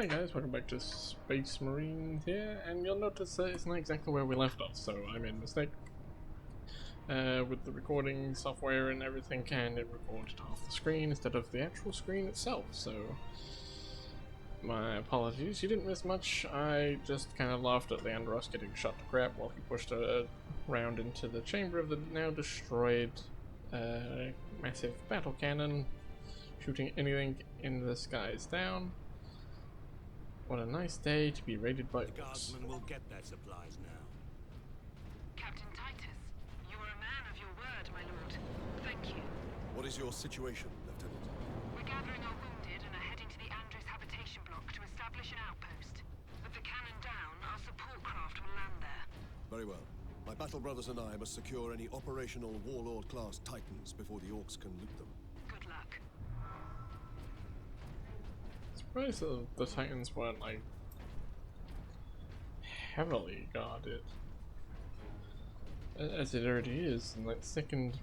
Hi guys, welcome back to Space Marines here, and you'll notice that it's not exactly where we left off, so I made a mistake with the recording software and everything, and it recorded half the screen instead of the actual screen itself, so my apologies. You didn't miss much. I just kind of laughed at Leandros getting shot to crap while he pushed a round into the chamber of the now destroyed massive battle cannon, shooting anything in the skies down. What a nice day to be raided by The Orks. guardsmen will get their supplies now. Captain Titus, you are a man of your word, my lord. Thank you. What is your situation, Lieutenant? We're gathering our wounded and are heading to the Andres habitation block to establish an outpost. With the cannon down, our support craft will land there. Very well. My battle brothers and I must secure any operational Warlord-class Titans before the Orks can loot them. Good luck. Surprised that the Titans weren't like heavily guarded, as it already is, and like second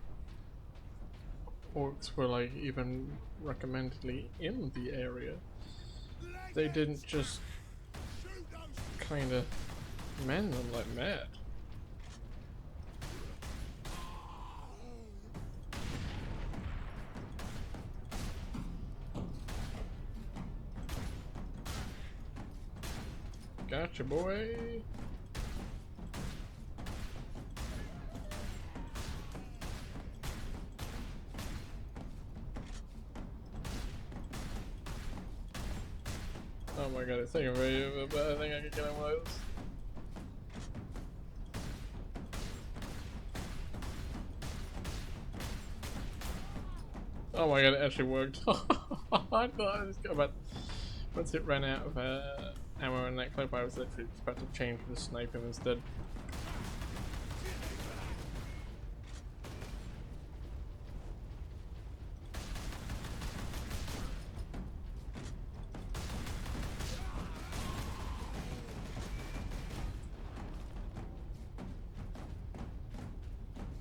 Orks were like even recommendedly in the area. They didn't just kind of man them like mad. Gotcha, boy. Oh my god, it's taking very, but I think I can get on one of those. Oh my god, it actually worked. I thought I was going, but once it ran out of ammo in that clip, I was literally about to change to snipe him instead.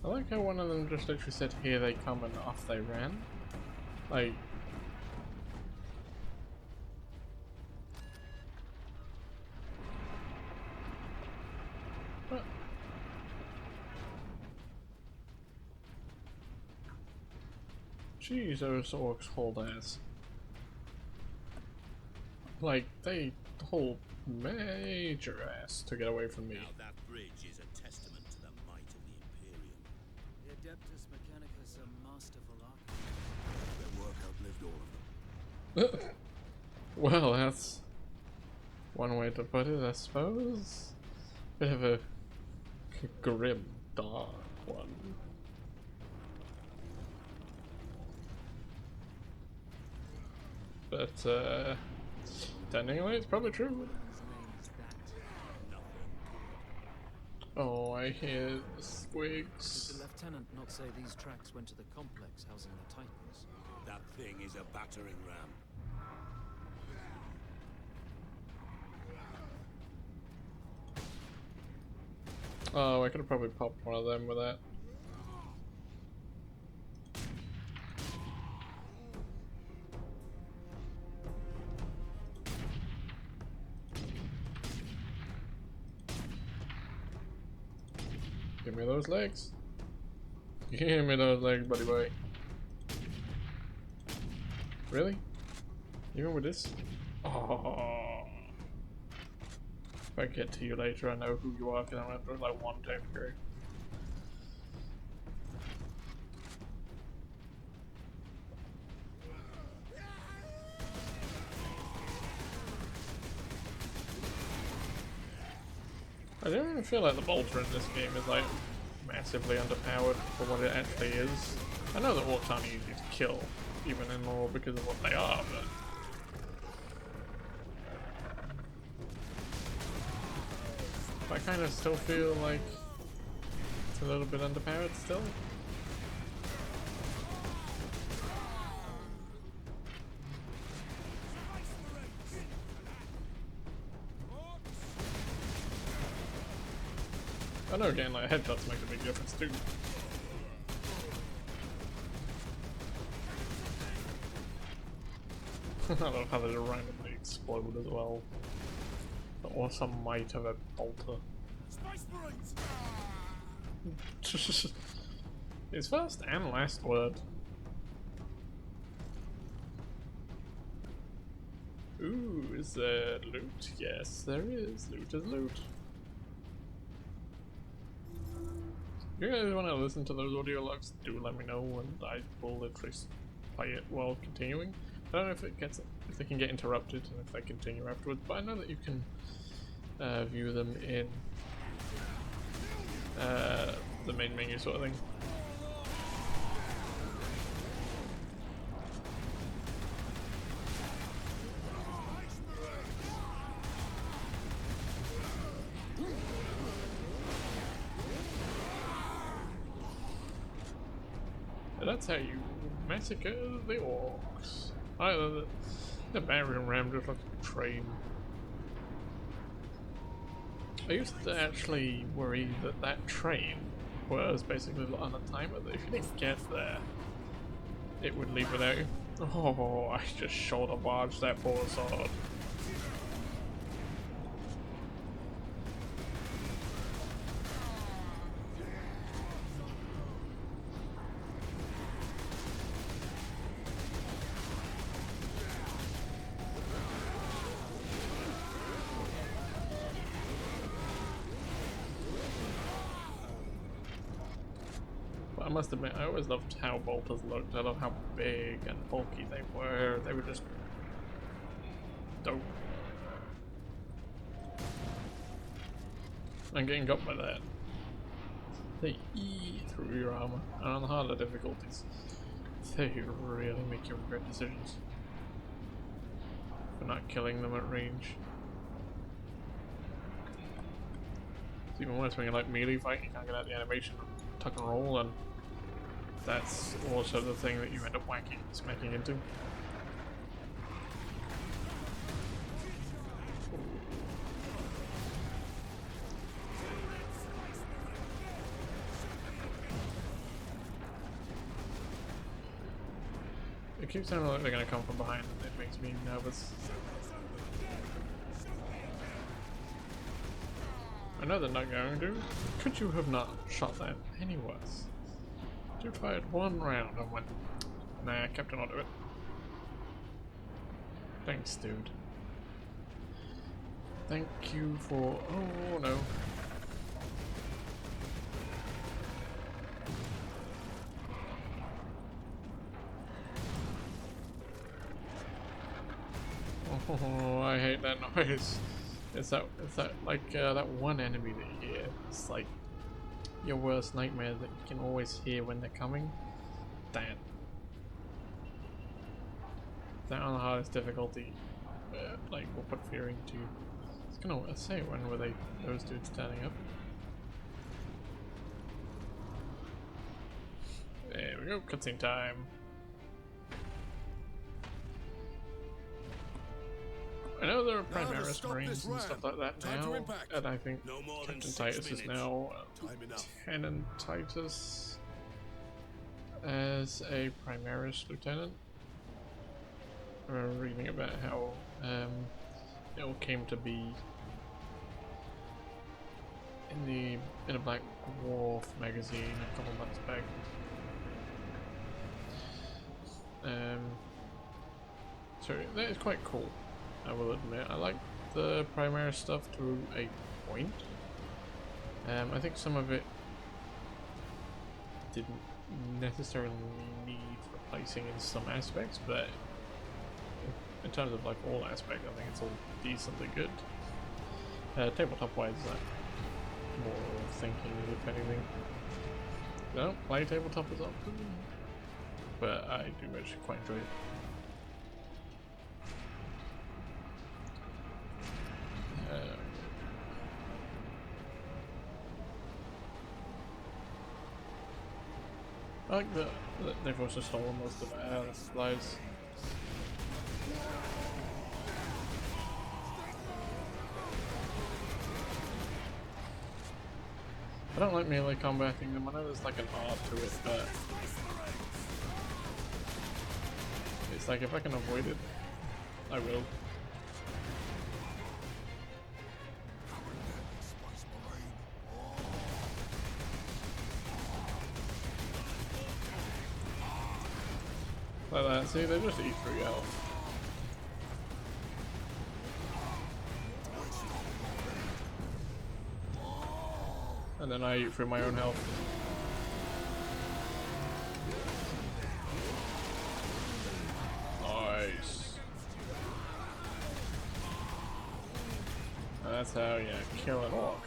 I like how one of them just literally said, "Here they come," and off they ran. Like, what? Jeez, those Orks hold ass. Like, they hold major ass to get away from me. Now that bridge is a testament to the might of the Imperium. The Adeptus Mechanicus are masterful architects. Their work outlived all of them. Well, that's one way to put it, I suppose. Bit of a grim, dark one. But, technically it's probably true. His name is that. Oh, I hear Did squigs. the lieutenant not say these tracks went to the complex housing the Titans? That thing is a battering ram. Oh, I could have probably popped one of them with that. Give me those legs. Give me those legs, buddy boy. Really? Even with this? Oh. If I get to you later, I know who you are, because I'm gonna do like one time through. I don't even feel like the bolter in this game is like massively underpowered for what it actually is. I know that Orks aren't easy to kill, even in lore, because of what they are, but I kind of still feel like it's a little bit underpowered still. I know again, like headshots make a big difference too. I love how they randomly explode as well. The awesome might of a bolter. Space Marines! His first and last word. Ooh, is there loot? Yes, there is. Loot is loot. If you guys want to listen to those audio logs, do let me know, and I will literally play it while continuing. I don't know if they can get interrupted and if they continue afterwards, but I know that you can view them in the main menu sort of thing. That's how you massacre the Orks. The battering ram just looks like a train. I used to actually worry that that train was basically on a timer, that if you didn't get there, it would leave without you. Oh, I just shoulder barged that poor sword. I must admit, I always loved how bolters looked. I love how big and bulky they were. They were just dope. I'm getting got by that. They eat through your armor, and on the harder difficulties, they really make you regret decisions for not killing them at range. It's even worse when you're like melee fight, you can't get out the animation, tuck and roll, and that's also the thing that you end up smacking into. It keeps sounding like they're gonna come from behind, and it makes me nervous. I know they're not going to. Could you have not shot that any worse? You fired one round and went, nah, Captain, I'll do it. Thanks, dude. Thank you for. Oh no. Oh, I hate that noise. It's that like that one enemy that you hear. It's like your worst nightmare that you can always hear when they're coming. That on the hardest difficulty, like will put fear into you. It's gonna say when were those dudes turning up? There we go, cutscene time. I know there are Primaris Marines and stuff like that now, and I think Captain Titus is now Lieutenant Titus as a Primaris Lieutenant. I remember reading about how it all came to be in a Black Dwarf magazine a couple months back. So that is quite cool, I will admit. I like the Primaris stuff to a point. I think some of it didn't necessarily need replacing in some aspects, but in terms of like all aspects, I think it's all decently good. Tabletop wise, more thinking if anything. I don't play tabletop as often, but I do actually quite enjoy it. I like that they've also stolen most of our supplies. I don't like melee combating them. I know there's like an art to it, but it's like if I can avoid it, I will. Like that. See, they just eat through your health. And then I eat through my own health. Nice. And that's how you kill an orc.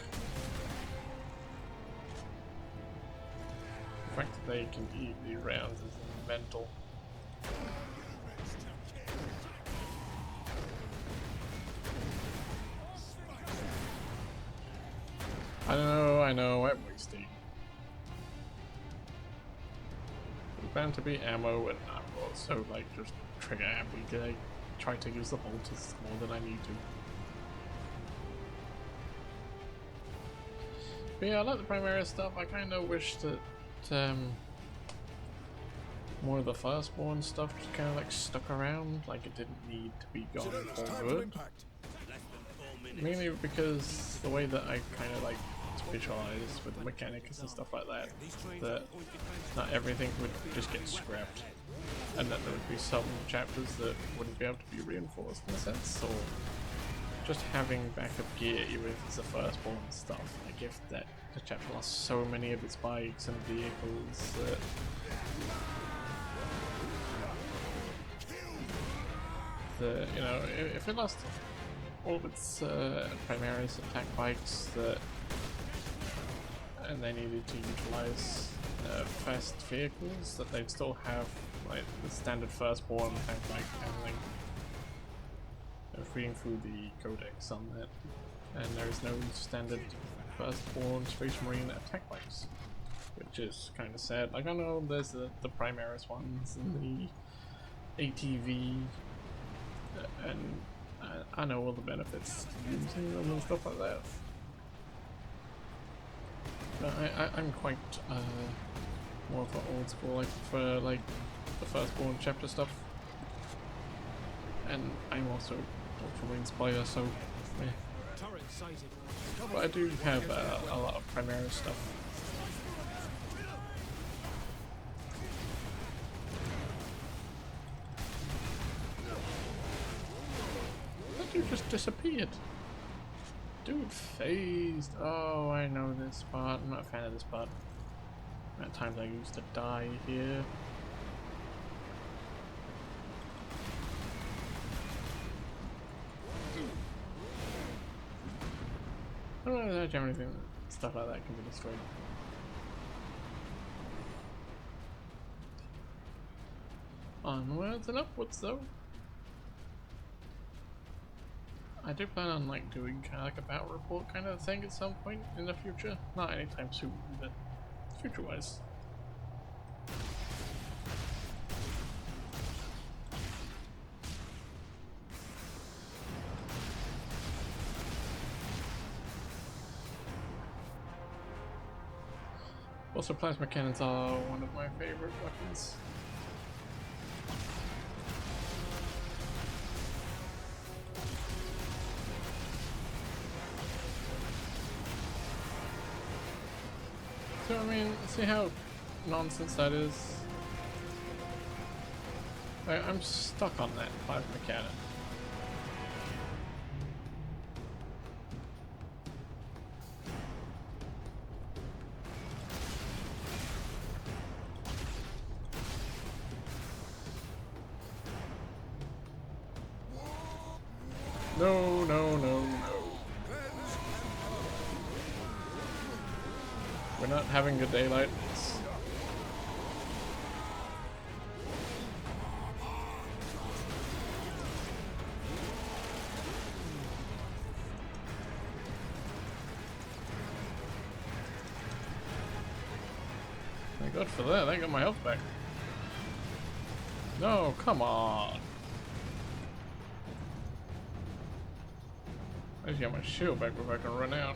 The fact that they can eat these rounds is mental. I know, I'm wasting. There's bound to be ammo, and I'm also like just trigger happy because I try to use the bolters more than I need to. But yeah, I like the Primaris stuff. I kind of wish that more of the Firstborn stuff just kind of like stuck around, like it didn't need to be gone for good. Mainly because the way that I kind of like visualize with the mechanics and stuff like that, that not everything would just get scrapped, and that there would be some chapters that wouldn't be able to be reinforced in a sense, or just having backup gear even if it's the Firstborn stuff. Like if that the chapter lost so many of its bikes and vehicles that you know, if it lost all of its Primaris attack bikes and they needed to utilize fast vehicles, that they'd still have like the standard Firstborn tank bike handling. Reading through the codex on that, and there is no standard Firstborn Space Marine attack bikes, which is kind of sad. Like I know there's the Primaris ones and the ATV, and I know all the benefits to using them and stuff like that. But I'm quite more of an old school. I prefer like the Firstborn chapter stuff, and I'm also Ultramarine player, so yeah. But I do have a lot of Primaris stuff. That dude just disappeared. Dude phased. Oh, I know this part. I'm not a fan of this part. At times I used to die here. I don't know if anything, stuff like that can be destroyed. Onwards and upwards though. I do plan on like doing kind of like a battle report kind of thing at some point in the future. Not anytime soon, but future wise. Also, plasma cannons are one of my favorite weapons. So I mean, see how nonsense that is? I'm stuck on that plasma cannon. No, no, no, no. We're not having good daylight. Thank God for that. I got my health back. No, come on. I just got my shield back before I can run out.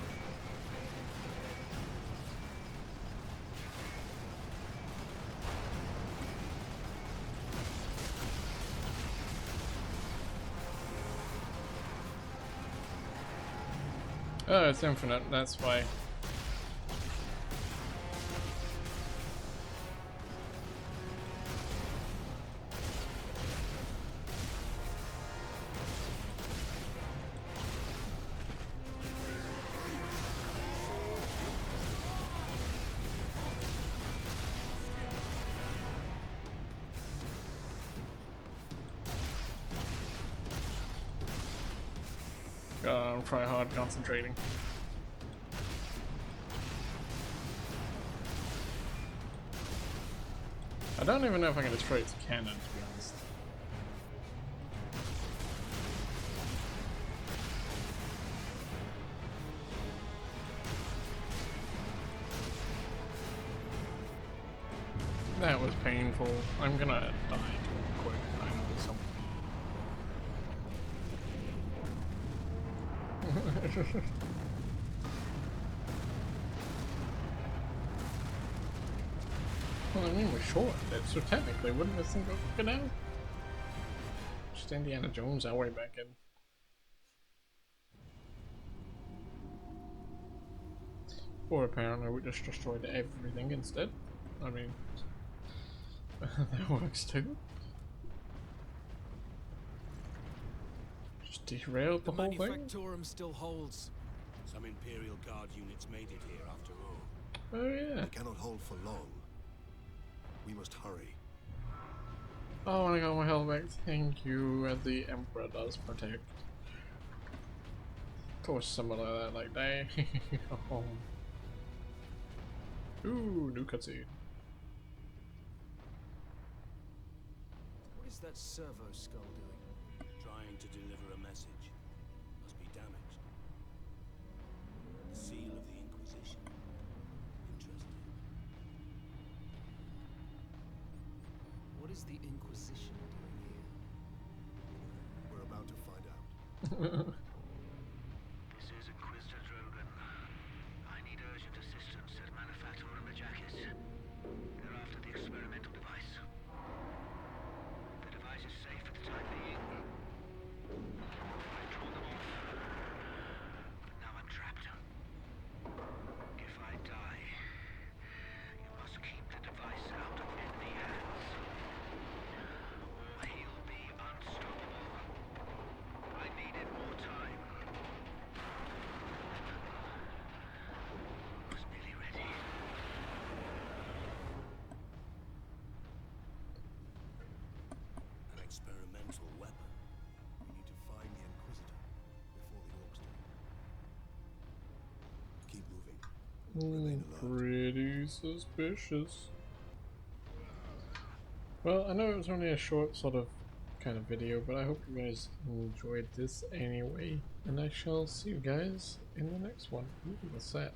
Oh, it's infinite, that's why. Try hard concentrating. I don't even know if I can destroy its cannon, to be honest. That was painful. I'm gonna die quick. I know this. Well, I mean, we're short, so technically, wouldn't this thing go fucking out? Just Indiana Jones our way back in. Or apparently we just destroyed everything instead. I mean, that works too. Just derailed the whole thing. Manufactorum still holds. Some Imperial Guard units made it here after all. Oh yeah. We cannot hold for long. We must hurry. Oh, and I got my health back. Thank you. And the Emperor does protect. Of course, something like that. Like, dang. Oh. Ooh, new cutscene. What is that servo skull doing? Trying to deliver a message. Must be damaged. The seal of the Inquisition. Interesting. What is the Inquisition doing here? We're about to find out. This is Inquisitor Drogan. I need urgent assistance at Manufactorum Ajakis. They're after the experimental device. The device is safe for the time being. I draw them off. But now I'm trapped. If I die, you must keep the device out of enemy hands. Or he'll be unstoppable. I needed more time. Was nearly ready. An experimental weapon. We need to find the Inquisitor before the Orks do. Keep moving. Remain alert. Pretty suspicious. Well, I know it was only a short sort of kind of video, but I hope you guys enjoyed this anyway. And I shall see you guys in the next one. Ooh, what's that?